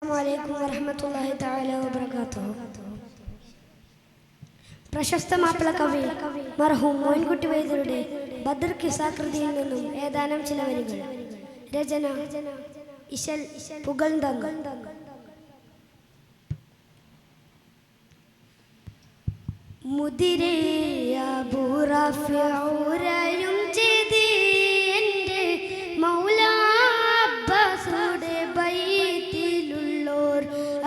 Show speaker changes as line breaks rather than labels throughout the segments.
അസ്സലാമു വറഹ്മത്തുള്ളാഹി തആല വബറകാതുഹു. പ്രശസ്ത മാപ്പിള കവി മർഹൂം മോയിൻകുട്ടി വൈദ്യരുടെ ബദർ കിസാകൃതിയിൽ നിന്നും ഏതാനും ചില വരികൾ. രചന ഇശൽ പുകഴ്ന്തങ്ങ്. മുദിരേ അബൂ റാഫിഉറയും ചെയ്തി എൻ്റെ മൗലാ അബ്ബാസുടെ ബൈത്തിലുള്ളോർ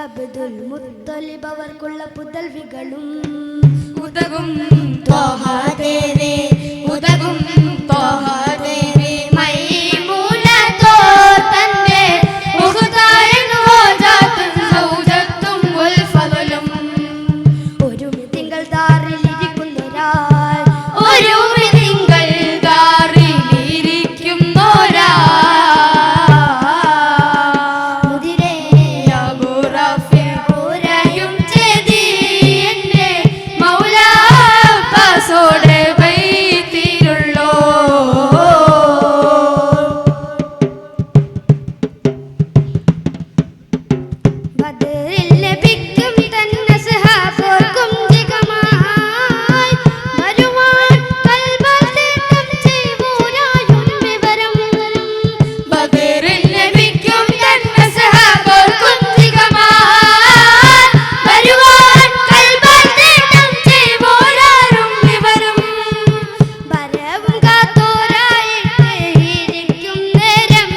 അബ്ദുൽ മുത്തലിബ് അവർക്കുള്ള പുതൽവികളും ഉദകും ത്വാഹ ദേവി ഉദകും ത്വാഹ ദേവി മൈമൂനത്തോർ തന്റെ ഉഖ്തായൻ ഹോ ജാത്തും സൗജത്തും വൽ ഫളലും ഒരു തിങ്കൾ ദാറിലിരിക്കുന്നൊരാൾ ഒരു തിങ്കൾ ദാറിലിരിക്കുന്നൊരാൾ മുദിരേ അബൂ റാഫിഉറയും ചെയ്തി എൻ്റെ മൗലാ അബ്ബാസുടെ ബൈത്തിലുള്ളോ ബദറിൽ ലഭിക്കും തന്നെ സഹാബോർക്കും ജിഗമായി വരുവാൻ കൽബൽ തീർക്കും ചെയ്വൂരായും വിവരം ബദറിൽ ലഭിക്കും തന്നെ സഹാബോർക്കും ജിഗമായി വരുവാൻ കൽബൽ തീർക്കും ചെയ്വൂരായും വിവരം വരവും കാത്തോരായിട്ട് ഇരിക്കും നേരം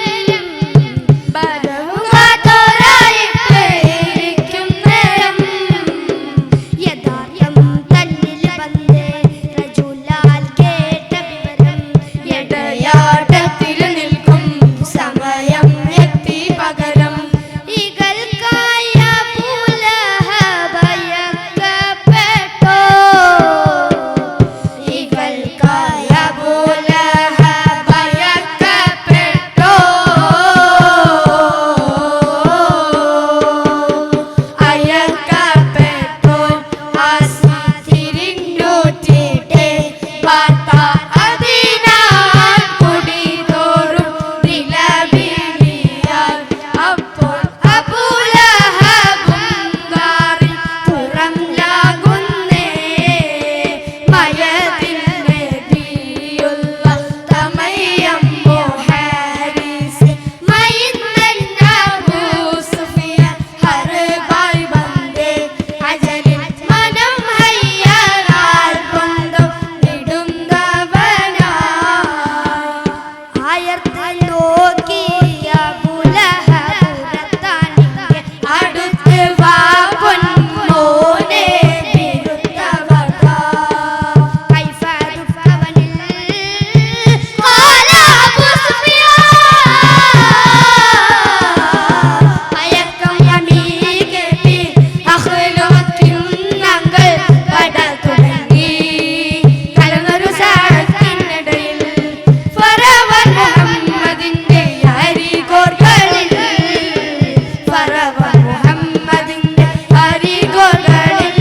വരവും കാത്തോരായിട്ട് ഇരിക്കും നേരം യഥാർത്ഥം തന്നിൽ വന്ന് റജുലാൽ കേട്ട വിവരം യടയാട്ടത്തിൽ നിൽക്കും സമയം എത്തി പകരം ഇകൾക്കായ പൂലഹബയക്കപ്പെട്ടോ ഇകൾക്കായ പൂലഹബയക്കപ്പെട്ടോ അയക്കപ്പെട്ടോ ആസ്തിരിഞ്ഞൂറ്റിട്ടേ വാർത്ത അതിനാൽ കുടിതോറും നിലവിളിയാൽ അപ്പോൾ അബൂലഹബും ഗാറിൽ പുറംലാകുന്നേ മയതിന്റെ തീയുള്ള തമയം ഹാരിസ് മയിന്നൻ അബൂ സുഫിയാൻ ഹർബായി വന്നേ അജലിൽ മനം ഹയ്യറാൽ കൊണ്ടു ഇടുന്നവനാ ആയർത്ത് നോക്കി അബൂലഹബുറത്താനിക്ക് അടുത്ത് വാ പൊന്മോനെ ബിരുദവതാ കൈഫ ദുഃഖവനിൽ ഖാല അബൂ സുഫിയാൻ അയക്കം യമീകെട്ടി അഖ്ലുവത്തിൻ ഞങ്ങൾ പട തുടങ്ങി കലങ്ങൊരു സാഹത്തിനിടയിൽ ഫറവൻ മുഹമ്മദിന്റെ അരികോർകളിൽ ഫറവൻ മുഹമ്മദിന്റെ അരികോർകളിൽ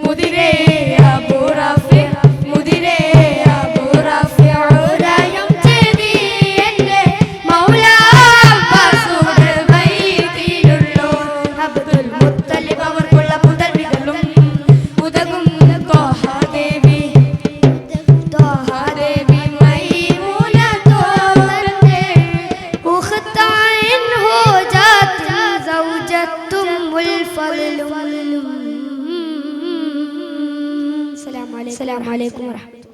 മുദിരേ അബൂ റാഫിഉറയും ചെയ്തി എൻ്റെ മൗലാ അബ്ബാസുടെ ബൈത്തിലുള്ളോ അബ്ദുൽ മുത്തലിബ് അവർക്കുള്ള പുതൽവികളും ഉദകും ത്വാഹ ദേവി മൈമൂനത്തോർ തന്റെ ഉഖ്തായൻ ഹോ ജാത്തും സൗജത്തും വൽ ഫളലും. അസ്സലാമു അലൈക്കും വറഹ്മത്തുള്ളാഹി.